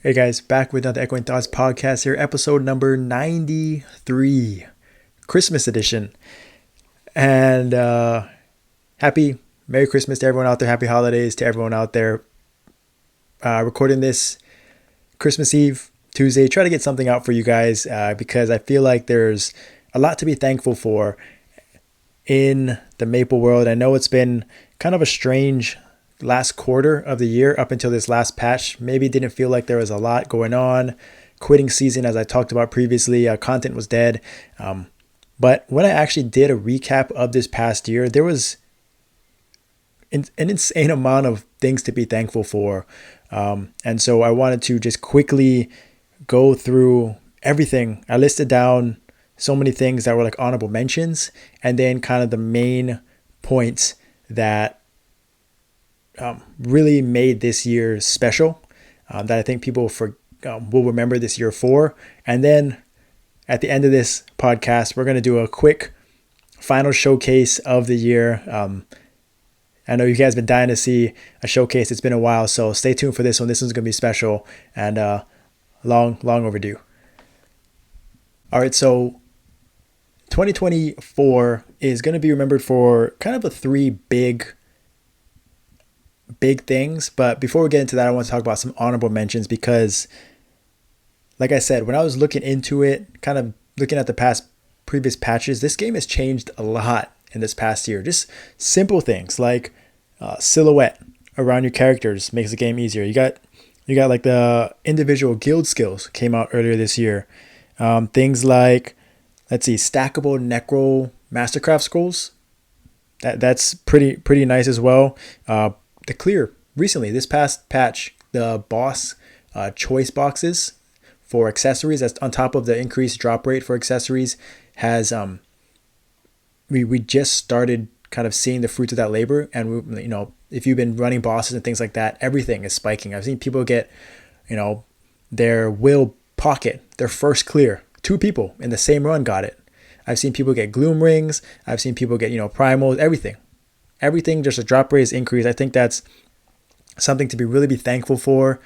Hey guys, back with another Echoing Thoughts podcast here, episode number 93, Christmas edition. And happy Merry Christmas to everyone out there. Happy holidays to everyone out there. Recording this Christmas Eve, Tuesday. Try to get something out for you guys because I feel like there's a lot to be thankful for in the Maple world. I know it's been kind of a strange last quarter of the year up until this last patch. Maybe it didn't feel like there was a lot going on. Quitting season, as I talked about previously, content was dead. But when I actually did a recap of this past year, there was an insane amount of things to be thankful for. And so I wanted to just quickly go through everything. I listed down so many things that were like honorable mentions, and then kind of the main points that really made this year special, that I think people will remember this year for. And then at the end of this podcast, we're going to do a quick final showcase of the year. I know you guys have been dying to see a showcase. It's been a while, so stay tuned for this one. This one's going to be special and long overdue. All right, so 2024 is going to be remembered for kind of three big things. But before we get into that, I want to talk about some honorable mentions because, like I said, when I was looking into it, kind of looking at the previous patches, this game has changed a lot in this past year. Just simple things like silhouette around your characters makes the game easier. You got like the individual guild skills came out earlier this year. Things like, let's see, stackable Necro Mastercraft scrolls. That's pretty nice as well. The clear recently, this past patch, the boss choice boxes for accessories, that's on top of the increased drop rate for accessories, has we just started kind of seeing the fruits of that labor. And if you've been running bosses and things like that, everything is spiking. I've seen people get their will pocket, their first clear. 2 people in the same run got it. I've seen people get gloom rings. I've seen people get primals, everything, just a drop rate is increased. I think that's something to really be thankful for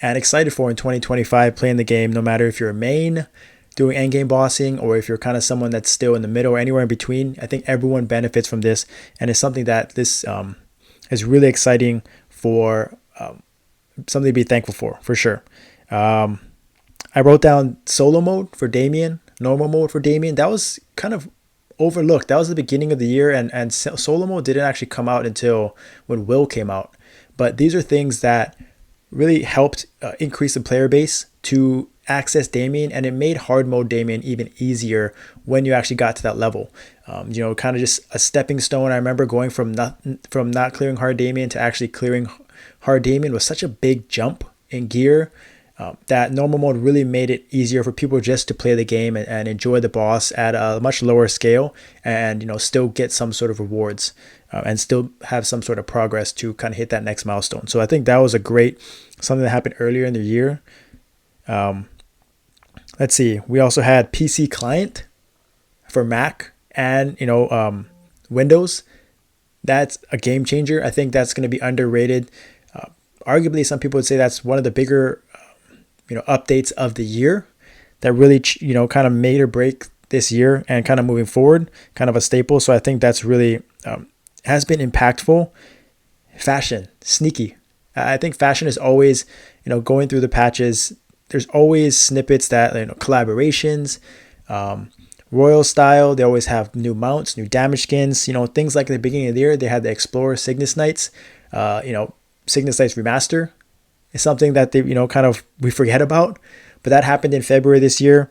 and excited for in 2025, playing the game, no matter if you're a main doing endgame bossing or if you're kind of someone that's still in the middle or anywhere in between. I think everyone benefits from this, and it's something that this is really exciting for, something to be thankful for sure. I wrote down solo mode for Damien, normal mode for Damien. That was kind of overlooked. That was the beginning of the year, and solo mode didn't actually come out until when Will came out. But these are things that really helped increase the player base to access Damien, and it made hard mode Damien even easier when you actually got to that level. Kind of just a stepping stone. I remember going from not clearing hard Damien to actually clearing hard Damien was such a big jump in gear. That normal mode really made it easier for people just to play the game and enjoy the boss at a much lower scale, and still get some sort of rewards and still have some sort of progress to kind of hit that next milestone. So I think that was something that happened earlier in the year. Let's see, we also had PC client for Mac and Windows. That's a game changer. I think that's going to be underrated. Arguably, some people would say that's one of the bigger updates of the year that really, kind of made or break this year and kind of moving forward, kind of a staple. So I think that's really has been impactful. Fashion, sneaky. I think fashion is always, going through the patches, there's always snippets that, collaborations, Royal style, they always have new mounts, new damage skins, things like at the beginning of the year, they had the Explorer Cygnus Knights, Cygnus Knights Remaster. It's something that they, kind of we forget about, but that happened in February this year.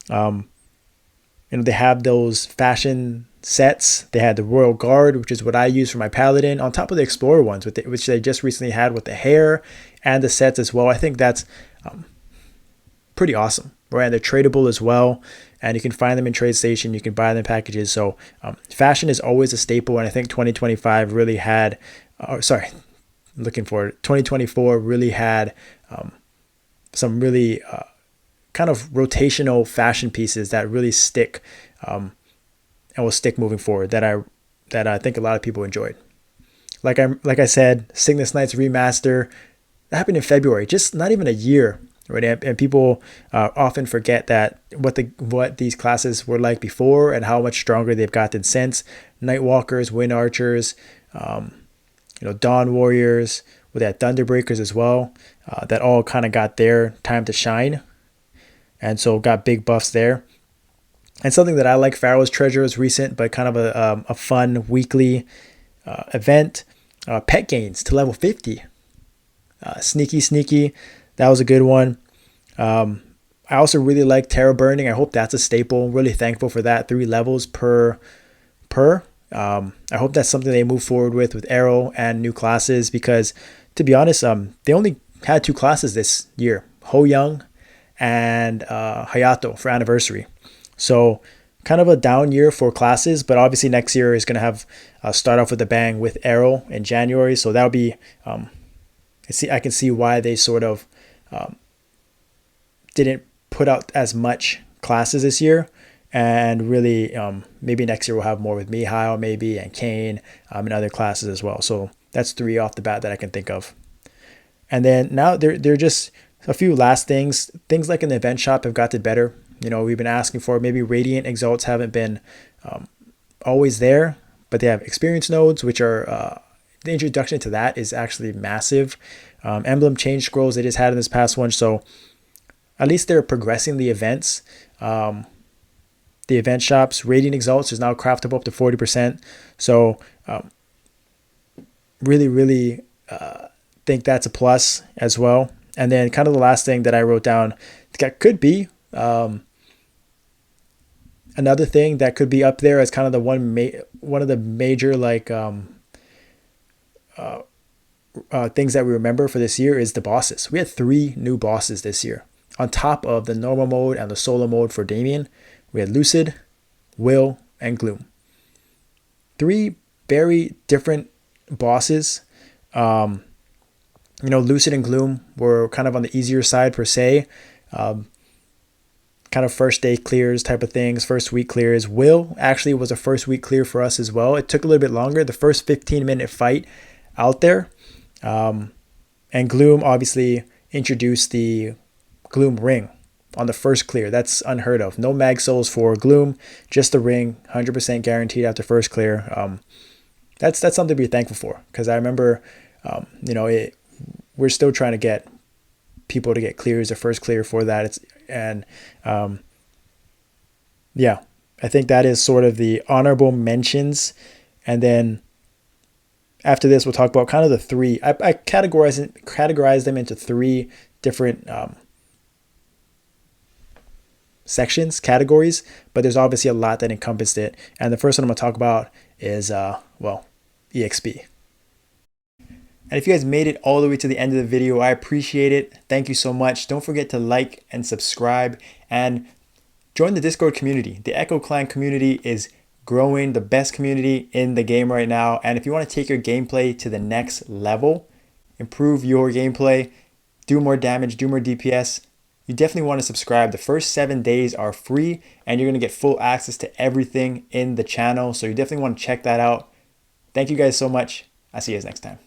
They have those fashion sets. They had the Royal Guard, which is what I use for my Paladin, on top of the Explorer ones, which they just recently had with the hair and the sets as well. I think that's pretty awesome. Right, and they're tradable as well, and you can find them in Trade Station. You can buy them in packages. So fashion is always a staple, and I think 2025 really had. Looking forward, 2024 really had some really kind of rotational fashion pieces that really stick and will stick moving forward. That I think a lot of people enjoyed. Like I said, Cygnus Knights Remaster, That happened in February, just not even a year, right? And people often forget that what these classes were like before and how much stronger they've gotten since. Nightwalkers, Wind Archers, Dawn Warriors, with that Thunderbreakers as well, that all kind of got their time to shine, and so got big buffs there. And something that I like, Pharaoh's Treasure is recent, but kind of a fun weekly event. Pet gains to level 50. Sneaky. That was a good one. I also really like Terror Burning. I hope that's a staple. Really thankful for that. 3 levels per. I hope that's something they move forward with Arrow and new classes, because to be honest, they only had 2 classes this year, Ho Young and Hayato for Anniversary. So kind of a down year for classes, but obviously next year is going to have start off with a bang with Arrow in January. So that'll be, I can see why they sort of didn't put out as much classes this year. And really, maybe next year we'll have more with Mihail maybe, and Kane, and other classes as well. So that's 3 off the bat that I can think of. And then now they're just a few last things. Things like in the event shop have gotten better. We've been asking for, maybe Radiant Exalts haven't been always there, but they have experience nodes, which are, the introduction to that is actually massive. Emblem change scrolls they just had in this past one. So at least they're progressing the events. The event shops, Radiant Exalts is now craftable up to 40%. So really think that's a plus as well. And then kind of the last thing that I wrote down that could be another thing that could be up there as kind of the one of the major things that we remember for this year is the bosses. We had 3 new bosses this year on top of the normal mode and the solo mode for Damien. We had Lucid, Will, and Gloom. 3 very different bosses. Lucid and Gloom were kind of on the easier side per se. Kind of first day clears type of things, first week clears. Will actually was a first week clear for us as well. It took a little bit longer, the first 15-minute fight out there. And Gloom obviously introduced the Gloom ring on the first clear. That's unheard of. No mag souls for Gloom, just the ring, 100% guaranteed after first clear. That's something to be thankful for, because I remember, we're still trying to get people to get clears, their first clear for that. I think that is sort of the honorable mentions. And then after this, we'll talk about kind of the 3. I categorize them into 3 different sections, categories, but there's obviously a lot that encompassed it. And the first one I'm going to talk about is, EXP. And if you guys made it all the way to the end of the video, I appreciate it. Thank you so much. Don't forget to like and subscribe and join the Discord community. The Echo Clan community is growing, the best community in the game right now. And if you want to take your gameplay to the next level, improve your gameplay, do more damage, do more DPS, you definitely want to subscribe. The first 7 days are free and you're going to get full access to everything in the channel. So you definitely want to check that out. Thank you guys so much. I'll see you guys next time.